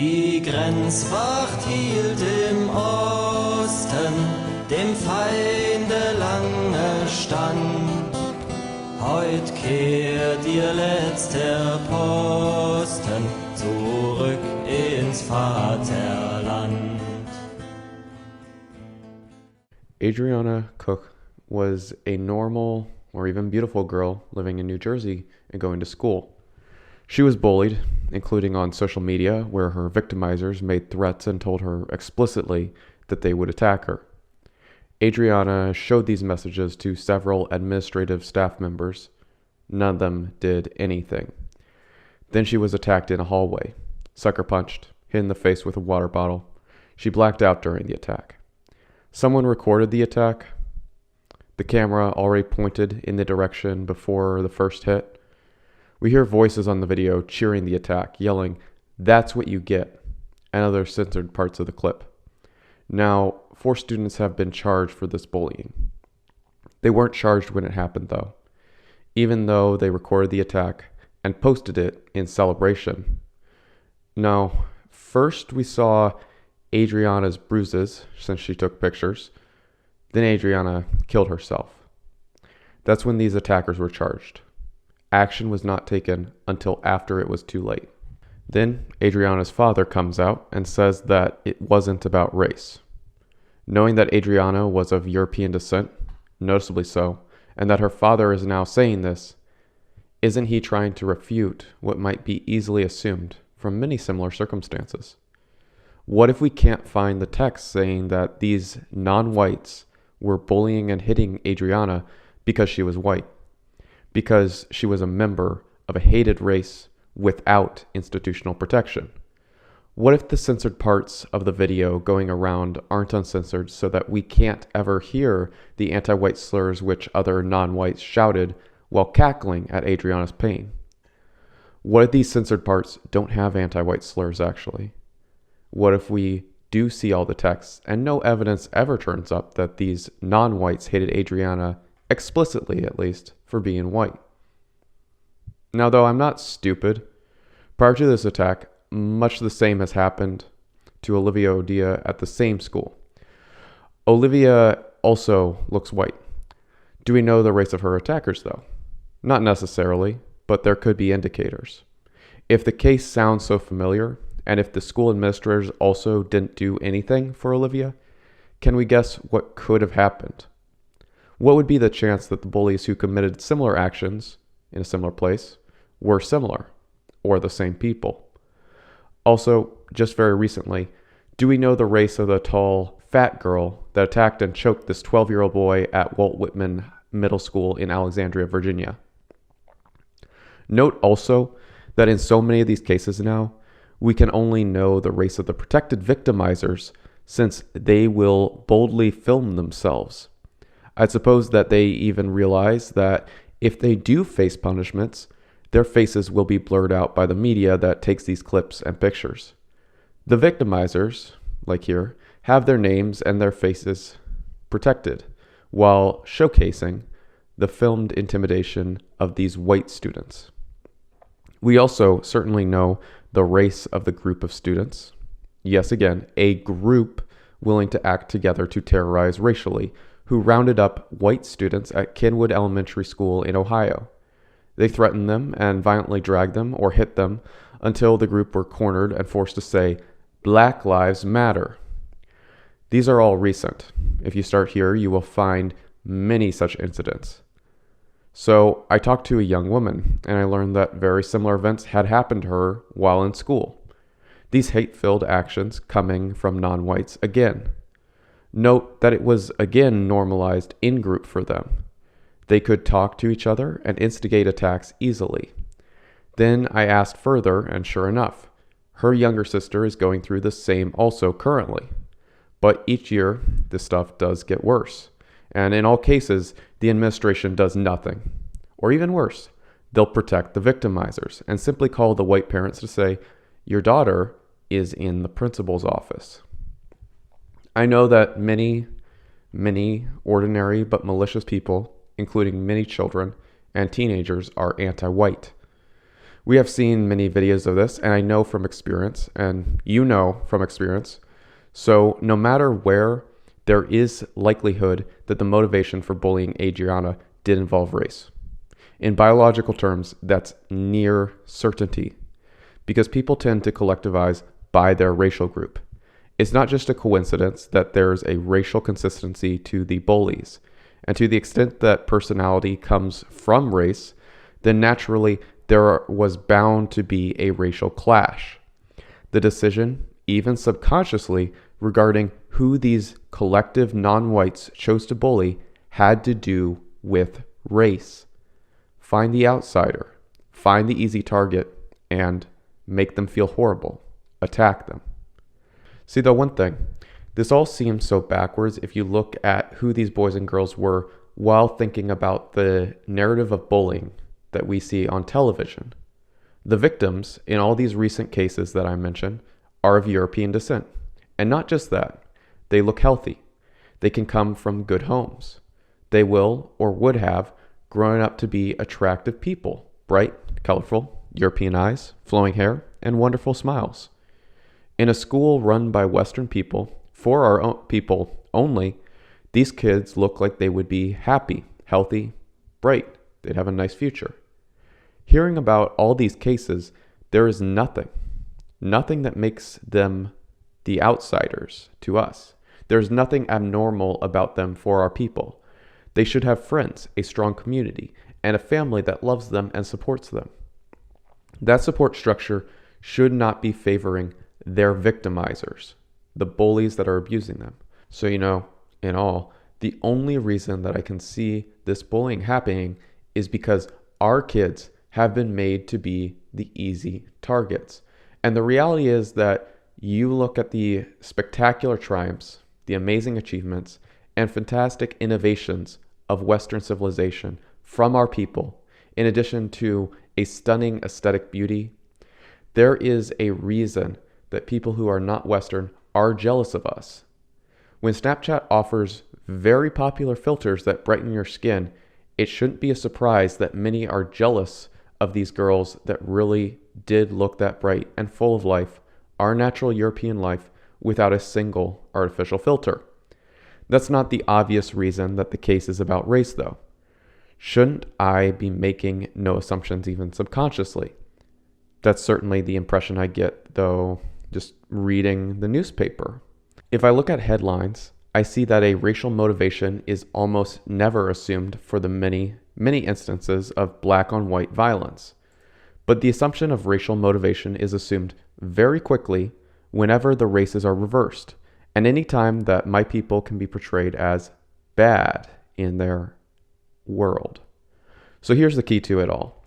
Die Grenzwacht hielt im Osten, dem Feinde lange stand. Heut kehrt ihr letzter Posten zurück ins Vaterland. Adriana Kuch was a normal or even beautiful girl living in New Jersey and going to school. She was bullied, including on social media, where her victimizers made threats and told her explicitly that they would attack her. Adriana showed these messages to several administrative staff members. None of them did anything. Then she was attacked in a hallway, sucker punched, hit in the face with a water bottle. She blacked out during the attack. Someone recorded the attack. The camera already pointed in the direction before the first hit. We hear voices on the video cheering the attack, yelling, "That's what you get," and other censored parts of the clip. Now, 4 students have been charged for this bullying. They weren't charged when it happened, though, even though they recorded the attack and posted it in celebration. No, first we saw Adriana's bruises since she took pictures. Then Adriana killed herself. That's when these attackers were charged. Action was not taken until after it was too late. Then Adriana's father comes out and says that it wasn't about race. Knowing that Adriana was of European descent, noticeably so, and that her father is now saying this, isn't he trying to refute what might be easily assumed from many similar circumstances? What if we can't find the text saying that these non-whites were bullying and hitting Adriana because she was white? Because she was a member of a hated race without institutional protection? What if the censored parts of the video going around aren't uncensored so that we can't ever hear the anti-white slurs which other non-whites shouted while cackling at Adriana's pain? What if these censored parts don't have anti-white slurs actually? What if we do see all the texts and no evidence ever turns up that these non-whites hated Adriana, explicitly at least, for being white? Now, though I'm not stupid, prior to this attack, much the same has happened to Olivia Odia at the same school. Olivia also looks white. Do we know the race of her attackers, though? Not necessarily, but there could be indicators. If the case sounds so familiar, and if the school administrators also didn't do anything for Olivia, can we guess what could have happened? What would be the chance that the bullies who committed similar actions in a similar place were similar or the same people? Also, just very recently, do we know the race of the tall, fat girl that attacked and choked this 12-year-old boy at Walt Whitman Middle School in Alexandria, Virginia? Note also that in so many of these cases now, we can only know the race of the protected victimizers since they will boldly film themselves. I'd suppose that they even realize that if they do face punishments, their faces will be blurred out by the media that takes these clips and pictures. The victimizers, like here, have their names and their faces protected, while showcasing the filmed intimidation of these white students. We also certainly know the race of the group of students. Yes, again, a group willing to act together to terrorize racially, who rounded up white students at Kenwood Elementary School in Ohio. They threatened them and violently dragged them or hit them until the group were cornered and forced to say, "Black Lives Matter." These are all recent. If you start here, you will find many such incidents. So I talked to a young woman, and I learned that very similar events had happened to her while in school. These hate-filled actions coming from non-whites again. Note that it was again normalized in-group for them. They could talk to each other and instigate attacks easily. Then I asked further, and sure enough, her younger sister is going through the same also currently. But each year, this stuff does get worse. And in all cases, the administration does nothing. Or even worse, they'll protect the victimizers and simply call the white parents to say, "Your daughter is in the principal's office." I know that many ordinary but malicious people, including many children and teenagers, are anti-white. We have seen many videos of this, and I know from experience, and you know from experience. So no matter where, there is likelihood that the motivation for bullying Adriana did involve race. In biological terms, that's near certainty, because people tend to collectivize by their racial group. It's not just a coincidence that there's a racial consistency to the bullies, and to the extent that personality comes from race, then naturally there was bound to be a racial clash. The decision, even subconsciously, regarding who these collective non-whites chose to bully had to do with race. Find the outsider, find the easy target, and make them feel horrible. Attack them. See, though, one thing, this all seems so backwards if you look at who these boys and girls were while thinking about the narrative of bullying that we see on television. The victims in all these recent cases that I mentioned are of European descent. And not just that, they look healthy. They can come from good homes. They will or would have grown up to be attractive people, bright, colorful, European eyes, flowing hair, and wonderful smiles. In a school run by Western people, for our own people only, these kids look like they would be happy, healthy, bright. They'd have a nice future. Hearing about all these cases, there is nothing that makes them the outsiders to us. There's nothing abnormal about them for our people. They should have friends, a strong community, and a family that loves them and supports them. That support structure should not be favoring their victimizers, the bullies that are abusing them. So, in all, the only reason that I can see this bullying happening is because our kids have been made to be the easy targets. And the reality is that you look at the spectacular triumphs, the amazing achievements, and fantastic innovations of Western civilization from our people, in addition to a stunning aesthetic beauty, there is a reason that people who are not Western are jealous of us. When Snapchat offers very popular filters that brighten your skin, it shouldn't be a surprise that many are jealous of these girls that really did look that bright and full of life, our natural European life, without a single artificial filter. That's not the obvious reason that the case is about race, though. Shouldn't I be making no assumptions even subconsciously? That's certainly the impression I get, though, just reading the newspaper. If I look at headlines, I see that a racial motivation is almost never assumed for the many instances of black on white violence. But the assumption of racial motivation is assumed very quickly whenever the races are reversed, and any time that my people can be portrayed as bad in their world. So here's the key to it all.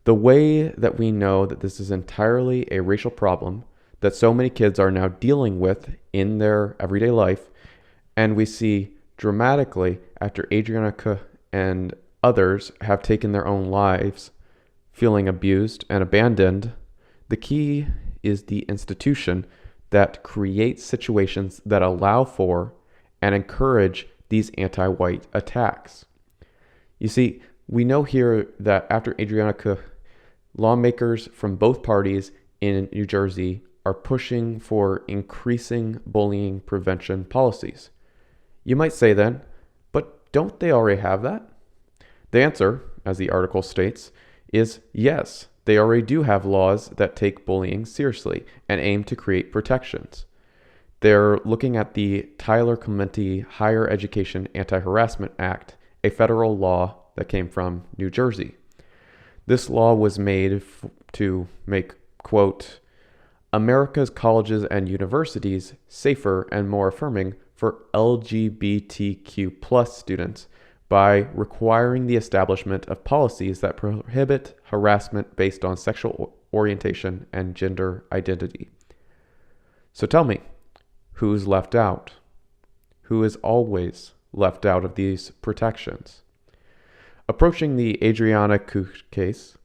The way that we know that this is entirely a racial problem that so many kids are now dealing with in their everyday life, and we see dramatically after Adriana Kuch and others have taken their own lives, feeling abused and abandoned, the key is the institution that creates situations that allow for and encourage these anti-white attacks. You see, we know here that after Adriana Kuch, lawmakers from both parties in New Jersey are pushing for increasing bullying prevention policies. You might say then, but don't they already have that? The answer, as the article states, is yes, they already do have laws that take bullying seriously and aim to create protections. They're looking at the Tyler Clementi Higher Education Anti-Harassment Act, a federal law that came from New Jersey. This law was made to make, quote, America's colleges and universities safer and more affirming for LGBTQ plus students by requiring the establishment of policies that prohibit harassment based on sexual orientation and gender identity. So tell me, who's left out? Who is always left out of these protections? Approaching the Adriana Kuch case,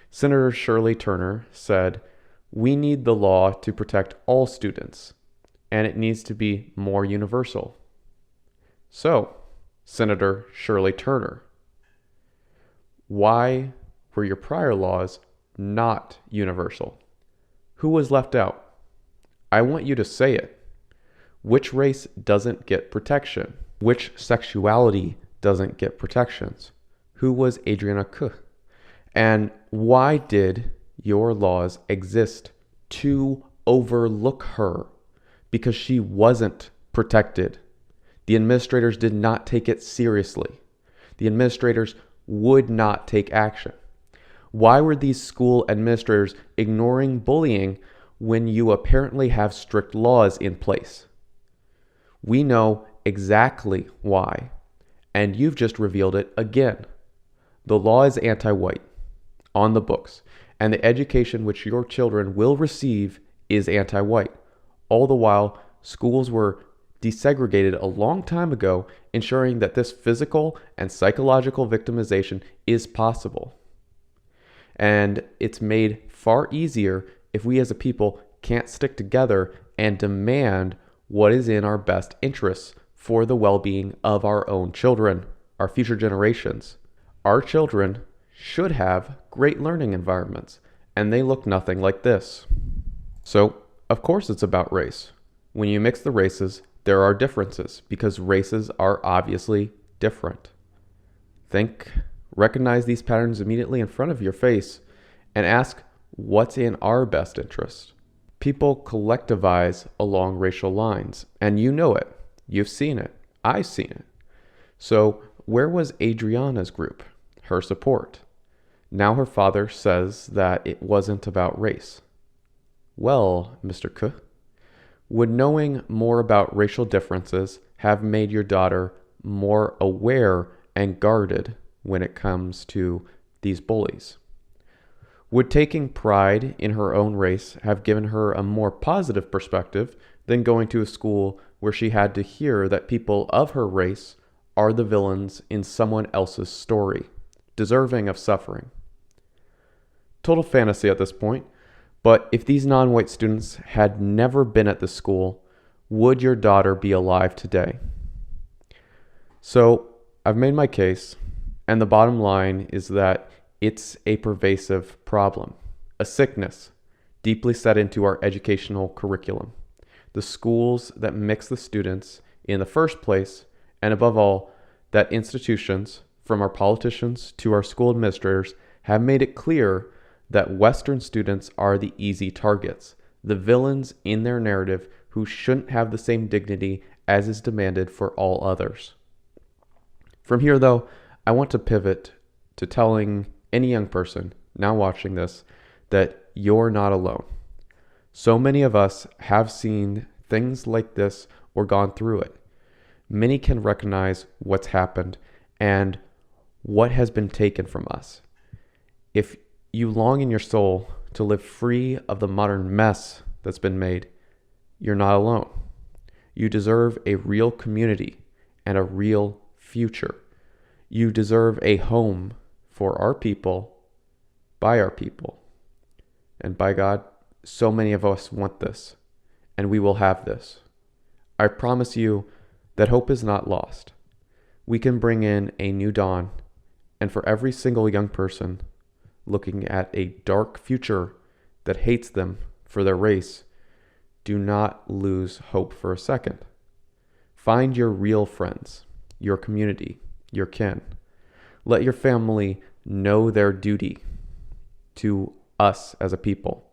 Senator Shirley Turner said, "We need the law to protect all students, and it needs to be more universal." So, Senator Shirley Turner, why were your prior laws not universal. Who was left out? I want you to say it. Which race doesn't get protection? Which sexuality doesn't get protections? Who was Adriana Kuch? And why did your laws exist to overlook her? Because she wasn't protected. The administrators did not take it seriously. The administrators would not take action. Why were these school administrators ignoring bullying when you apparently have strict laws in place? We know exactly why, and you've just revealed it again. The law is anti-white on the books, and the education which your children will receive is anti-white. All the while, schools were desegregated a long time ago, ensuring that this physical and psychological victimization is possible. And it's made far easier if we as a people can't stick together and demand what is in our best interests for the well-being of our own children, our future generations. Our children should have great learning environments, and they look nothing like this. So, of course it's about race. When you mix the races, there are differences because races are obviously different. Recognize these patterns immediately in front of your face and ask what's in our best interest. People collectivize along racial lines, and you know it. You've seen it. I've seen it. So where was Adriana's group, her support? Now her father says that it wasn't about race. Well, Mr. Kuch, would knowing more about racial differences have made your daughter more aware and guarded when it comes to these bullies? Would taking pride in her own race have given her a more positive perspective than going to a school where she had to hear that people of her race are the villains in someone else's story, deserving of suffering? Total fantasy at this point, but if these non-white students had never been at the school, would your daughter be alive today? So I've made my case, and the bottom line is that it's a pervasive problem, a sickness deeply set into our educational curriculum. The schools that mix the students in the first place, and above all, that institutions, from our politicians to our school administrators, have made it clear that Western students are the easy targets, the villains in their narrative who shouldn't have the same dignity as is demanded for all others. From here, though, I want to pivot to telling any young person now watching this that you're not alone. So many of us have seen things like this or gone through it. Many can recognize what's happened and what has been taken from us. If you long in your soul to live free of the modern mess that's been made, you're not alone. You deserve a real community and a real future. You deserve a home for our people, by our people. And by God, so many of us want this, and we will have this. I promise you that hope is not lost. We can bring in a new dawn, and for every single young person looking at a dark future that hates them for their race, do not lose hope for a second. Find your real friends, your community, your kin. Let your family know their duty to us as a people.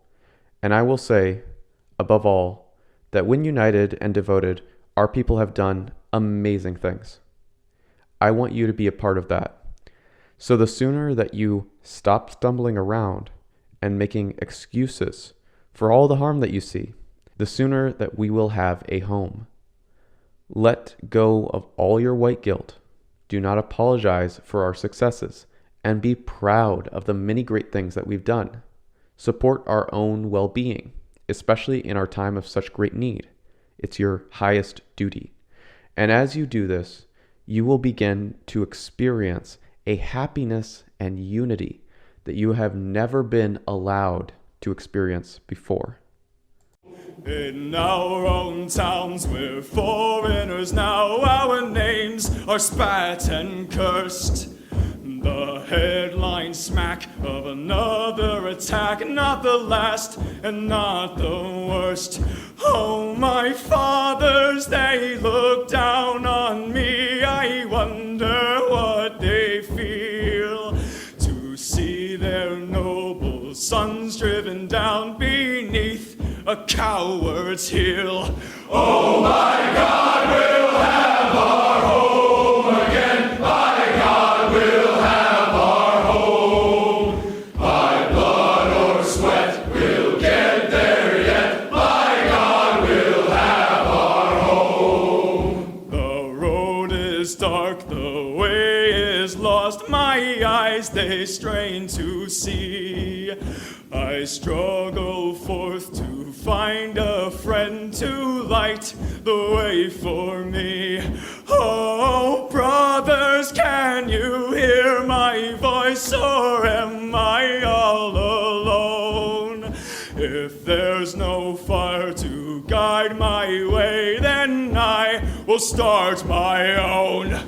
And I will say, above all, that when united and devoted, our people have done amazing things. I want you to be a part of that. So the sooner that you stop stumbling around and making excuses for all the harm that you see, the sooner that we will have a home. Let go of all your white guilt. Do not apologize for our successes, and be proud of the many great things that we've done. Support our own well-being, especially in our time of such great need. It's your highest duty. And as you do this, you will begin to experience a happiness and unity that you have never been allowed to experience before. In our own towns we're foreigners now, our names are spat and cursed. The headline smack of another attack, not the last and not the worst. Oh, my fathers, they look down on me. I wonder what they feel to see their noble sons driven down beneath a coward's heel. Oh, my God, we'll have our home again. By God, we'll have our home. By blood or sweat, we'll get there yet. By God, we'll have our home. The road is dark, the way is lost. My eyes, they strain to see. I struggle forth to find a friend to light the way for me. Oh, brothers, can you hear my voice, or am I all alone? If there's no fire to guide my way, then I will start my own.